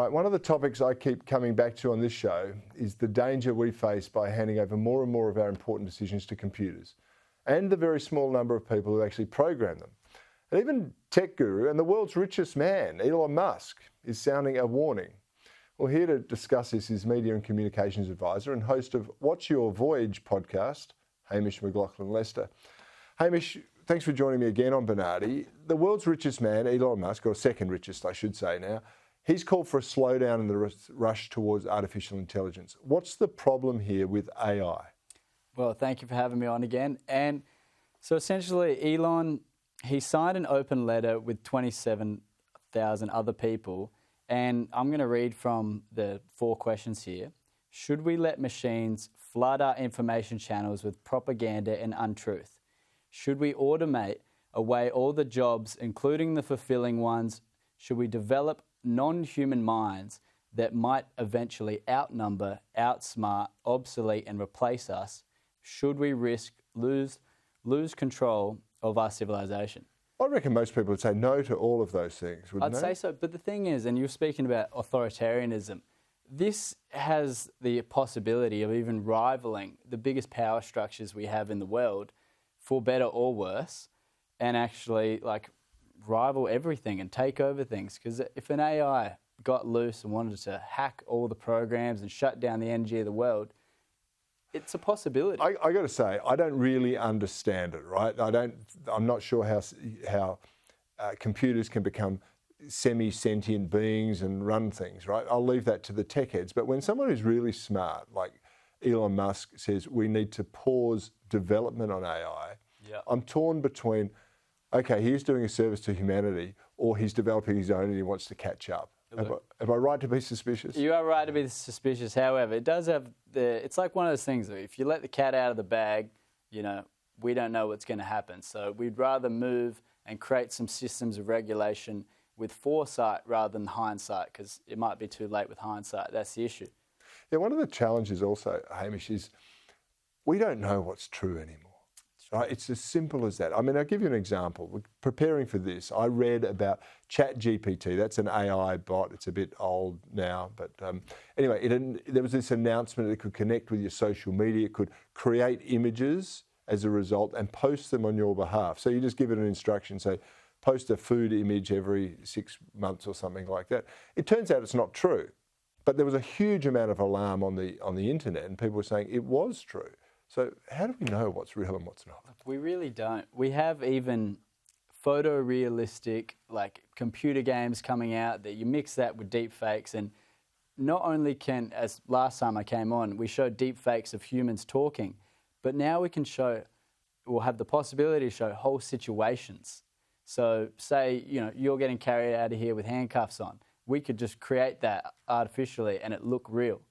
Right, one of the topics I keep coming back to on this show is the danger we face by handing over more and more of our important decisions to computers and the very small number of people who actually program them. And even tech guru and the world's richest man, Elon Musk, is sounding a warning. Well, here to discuss this is media and communications advisor and host of What's Your Voyage podcast, Hamish MacLauchlan Lester. Hamish, thanks for joining me again on Bernardi. The world's richest man, Elon Musk, or second richest, I should say now, he's called for a slowdown in the rush towards artificial intelligence. What's the problem here with AI? Well, thank you for having me on again. And so essentially, Elon, he signed an open letter with 27,000 other people. And I'm going to read from the 4 questions here. Should we let machines flood our information channels with propaganda and untruth? Should we automate away all the jobs, including the fulfilling ones? Should we develop non-human minds that might eventually outnumber, outsmart, obsolete and replace us? Should we risk lose control of our civilization? I reckon most people would say no to all of those things, wouldn't they? I'd say so, but the thing is, and you're speaking about authoritarianism, this has the possibility of even rivaling the biggest power structures we have in the world, for better or worse, and actually rival everything and take over things. Because if an AI got loose and wanted to hack all the programs and shut down the energy of the world, it's a possibility. I got to say, I don't really understand it, right? I'm not sure how computers can become semi-sentient beings and run things, right? I'll leave that to the tech heads. But when someone who's really smart, like Elon Musk, says we need to pause development on AI, I'm torn between, okay, he's doing a service to humanity, or he's developing his own and he wants to catch up. Am I right to be suspicious? You are right to be suspicious. However, it does have it's like one of those things that if you let the cat out of the bag, we don't know what's going to happen. So we'd rather move and create some systems of regulation with foresight rather than hindsight, because it might be too late with hindsight. That's the issue. Yeah, one of the challenges also, Hamish, is we don't know what's true anymore. Right? It's as simple as that. I mean, I'll give you an example. Preparing for this, I read about ChatGPT. That's an AI bot. It's a bit old now, but anyway, there was this announcement that it could connect with your social media. It could create images as a result and post them on your behalf. So you just give it an instruction, say, post a food image every 6 months or something like that. It turns out it's not true, but there was a huge amount of alarm on the internet, and people were saying it was true. So how do we know what's real and what's not? We really don't. We have even photorealistic, computer games coming out that you mix that with deep fakes, and not only can, as last time I came on, we showed deep fakes of humans talking, but now we can we'll have the possibility to show whole situations. So say, you're getting carried out of here with handcuffs on. We could just create that artificially and it look real.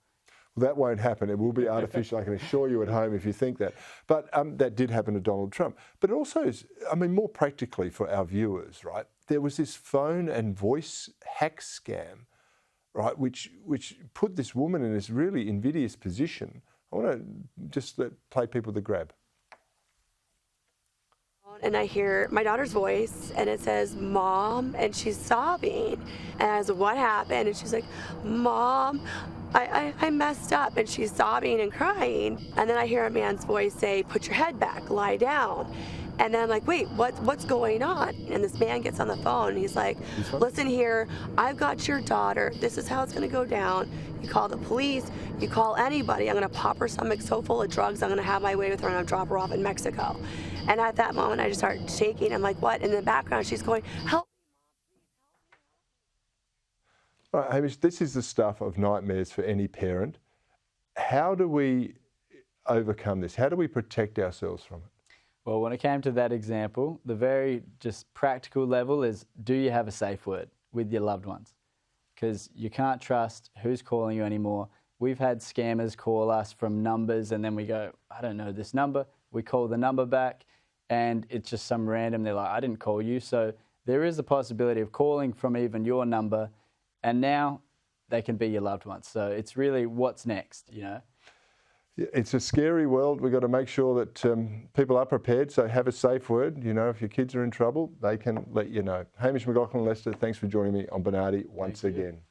That won't happen. It will be artificial, I can assure you at home if you think that. But that did happen to Donald Trump. But it also is, more practically for our viewers, right? There was this phone and voice hack scam, right, which put this woman in this really invidious position. I want to just play people the grab. And I hear my daughter's voice, and it says, "Mom," and she's sobbing. And I was like, "What happened?" And she's like, "Mom, I messed up," and she's sobbing and crying. And then I hear a man's voice say, "Put your head back, lie down." And then I'm like, wait, what's going on? And this man gets on the phone and he's like, "Listen here, I've got your daughter. This is how it's gonna go down. You call the police, you call anybody. I'm gonna pop her stomach so full of drugs, I'm gonna have my way with her and I'll drop her off in Mexico." And at that moment, I just started shaking. I'm like, what? In the background, she's going, "Help me, Mom, please help me." All right, Hamish, this is the stuff of nightmares for any parent. How do we overcome this? How do we protect ourselves from it? Well, when it came to that example, the very just practical level is, do you have a safe word with your loved ones? Because you can't trust who's calling you anymore. We've had scammers call us from numbers and then we go, "I don't know this number." We call the number back and it's just some random, they're like, "I didn't call you." So there is the possibility of calling from even your number and now they can be your loved ones. So it's really what's next, It's a scary world. We've got to make sure that people are prepared. So have a safe word. If your kids are in trouble, they can let you know. Hamish MacLauchlan Lester, thanks for joining me on Bernardi once again.